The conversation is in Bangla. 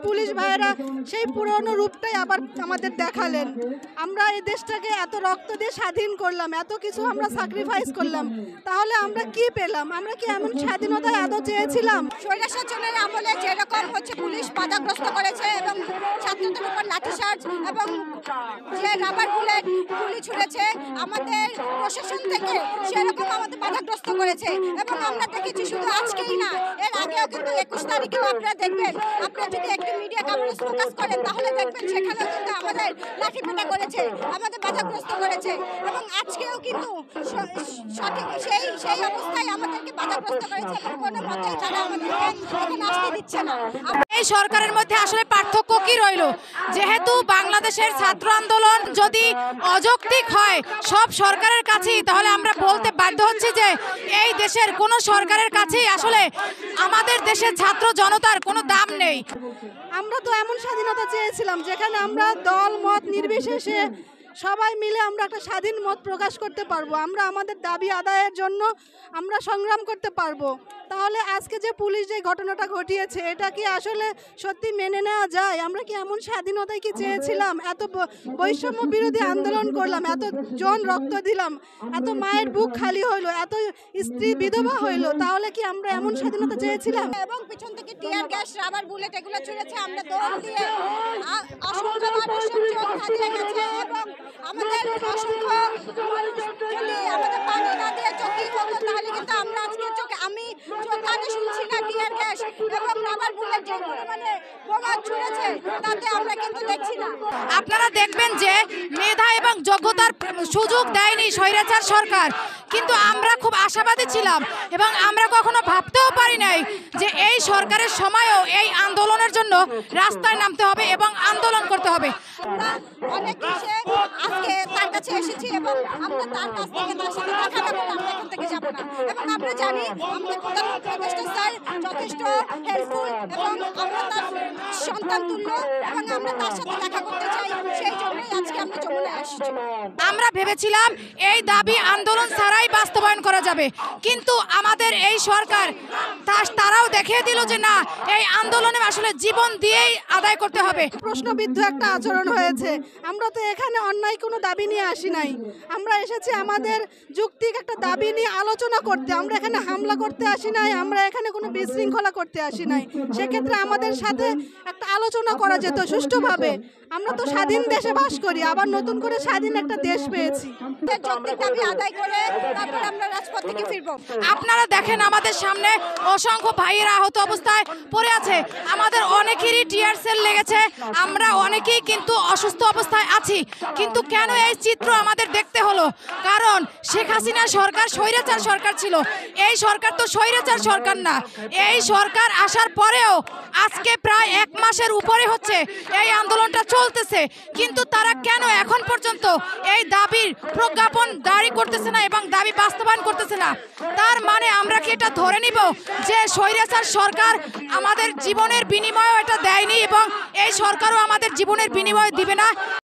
পুলিশ ভাইয়েরা সেই পুরনো রূপটাই আবার আমাদের দেখালেন। আমরা এই দেশটাকে এত রক্ত দিয়ে স্বাধীন করলাম, এত কিছু আমরা স্যাক্রিফাইস করলাম, তাহলে আমরা কি পেলাম? আমরা কি এমন স্বাধীনতা আদৌ চেয়েছিলাম? স্বৈরশাসনের আমলে যেরকম পুলিশ বাধাগ্রস্ত করেছে এবং ছাত্রদের উপর লাঠিচার্জ এবং যে রাবার বুলেট গুলি ছুড়েছে আমাদের প্রশাসন থেকে, সেরকম আমাদের বাধাগ্রস্ত করেছে। এবং আমরা দেখেছি শুধু আজকেই না, এর আগেও কিন্তু 21 তারিখেও আপনারা দেখবেন, আপনারা যদি একটি মিডিয়া কভারেজ ফোকাস করেন তাহলে দেখবেন সেখানেও কিন্তু আমাদের লাঠিপেটা করেছে, আমাদের বাধাগ্রস্ত করেছে। এবং আজকেও কিন্তু সঠিক সেই অবস্থায় আমাদেরকে বাধাগ্রস্ত করেছে এবং কোনো মতেই তারা আমাদেরকে এখানে আসতে দিচ্ছে না। এই সরকারের মধ্যে আসলে পার্থক্য কি রইল? যেহেতু বাংলাদেশের ছাত্র আন্দোলন যদি অযৌক্তিক হয় সব সরকারের কাছেই, তাহলে আমরা বলতে বাধ্য হচ্ছি যে এই দেশের কোনো সরকারের কাছেই আসলে আমাদের দেশের ছাত্র জনতার কোনো দাম নেই। আমরা তো এমন স্বাধীনতা চেয়েছিলাম যেখানে আমরা দল মত নির্বিশেষে সবাই মিলে আমরা একটা স্বাধীন মত প্রকাশ করতে পারবো, আমরা আমাদের দাবি আদায়ের জন্য আমরা সংগ্রাম করতে পারবো। তাহলে আজকে যে পুলিশ যে ঘটনাটা ঘটিয়েছে, এটা কি আসলে সত্যি মেনে নেওয়া যায়? আমরা কি এমন স্বাধীনতায় কি চেয়েছিলাম? এত বৈষম্য বিরোধী আন্দোলন করলাম, এত জন রক্ত দিলাম, এত মায়ের বুক খালি হইলো, এত স্ত্রী বিধবা হইলো, তাহলে কি আমরা এমন স্বাধীনতা চেয়েছিলাম? এবং পিছন থেকে টিয়ার গ্যাস, রাবার বুলেট এগুলো ছুড়েছে, আমরা দৌড় দিয়ে অসংখ্য মানুষের চোখ ধাঁধিয়ে গেছে এবং আমাদের অসংখ্য মানুষ যদি আমাদের পানি না দিয়ে চোখেই হতো তাহলে কিন্তু আমরা আজকে চোখে আমি চোখে শুনছি না টিয়ার গ্যাস এবং রাবার বুলেট যে পরিমাণে বোমা ছুড়েছে তাতে আমরা কিন্তু দেখছি না। আপনারা দেখবেন যে মেধা এবং যোগ্যতার সুযোগ দেয়নি স্বৈরাচার সরকার, কিন্তু আমরা খুব আশাবাদী ছিলাম এবং আমরা কখনো ভাবতেও পারি নাই যে এই সরকারের সময়ও এই আন্দোলনের জন্য রাস্তায় নামতে হবে এবং আন্দোলন করতে হবে। আমরা অনেক এসে আজকে তার কাছে এসেছি এবং আমরা তার কাছ থেকে তার সাথে দেখা না করে আমরা এখান থেকে যাব না। এবং আমরা জানি আমাদের প্রধানমন্ত্রী উপদেষ্টা স্যার যথেষ্ট হেল্পফুল এবং আমরা তার সন্তান তুল্য এবং আমরা তার সাথে দেখা করতে চাই, সেই জন্যই আজকে আমরা যমুনায় আসছি। আমরা ভেবেছিলাম এই দাবি আন্দোলন ছাড়াই বাস্তবায়ন করা যাবে, কিন্তু আমাদের এই সরকার তারাও দেখিয়ে দিল যে না, এই আন্দোলনে আসলে জীবন দিয়েই আদায় করতে হবে। প্রশ্নবিদ্ধ একটা আচরণ হয়েছে। আমরা তো এখানে অন্যায় কোনো দাবি নিয়ে আসি নাই, আমরা এসেছি আমাদের যৌক্তিক একটা দাবি নিয়ে আলোচনা করতে। আমরা এখানে হামলা করতে আসি নাই, আমরা এখানে কোনো বিশৃঙ্খলা করতে আসি নাই। সেক্ষেত্রে আমাদের সাথে একটা আলোচনা করা যেত সুষ্ঠুভাবে। আমরা তো স্বাধীন দেশে বাস করি, আবার নতুন করে স্বাধীন একটা দেশ পেয়েছি। যৌক্তিক দাবি আদায় করে তারপর আমরা রাজপথ থেকে ফিরবো। আপনারা দেখেন আমাদের সামনে অসংখ্য ভাইয়েরা আহত অবস্থায় পড়ে আছে, আমাদের অনেকেরই টিয়ার সেল লেগেছে, আমরা অনেকেই কিন্তু অসুস্থ অবস্থায় আছি। কিন্তু কেন এই চিত্র আমাদের দেখতে হলো? কারণ শেখ হাসিনা সরকার স্বৈরাচার সরকার ছিল, এই সরকার তো স্বৈরাচার সরকার না। এই সরকার আসার পরেও আজকে প্রায় 1 মাসের উপরে হচ্ছে এই আন্দোলনটা চলতেছে, কিন্তু তারা কেন এখন পর্যন্ত এই দাবির প্রজ্ঞাপন জারি করতেছে না এবং দাবি বাস্তবায়ন করতেছে না? তার মানে আমরা কি এটা ধরে নিব যে স্বৈরাচার সরকার আমাদের জীবনের বিনিময়ে এটা দেয়নি এবং এই সরকারও আমাদের জীবনের বিনিময় দিবে না?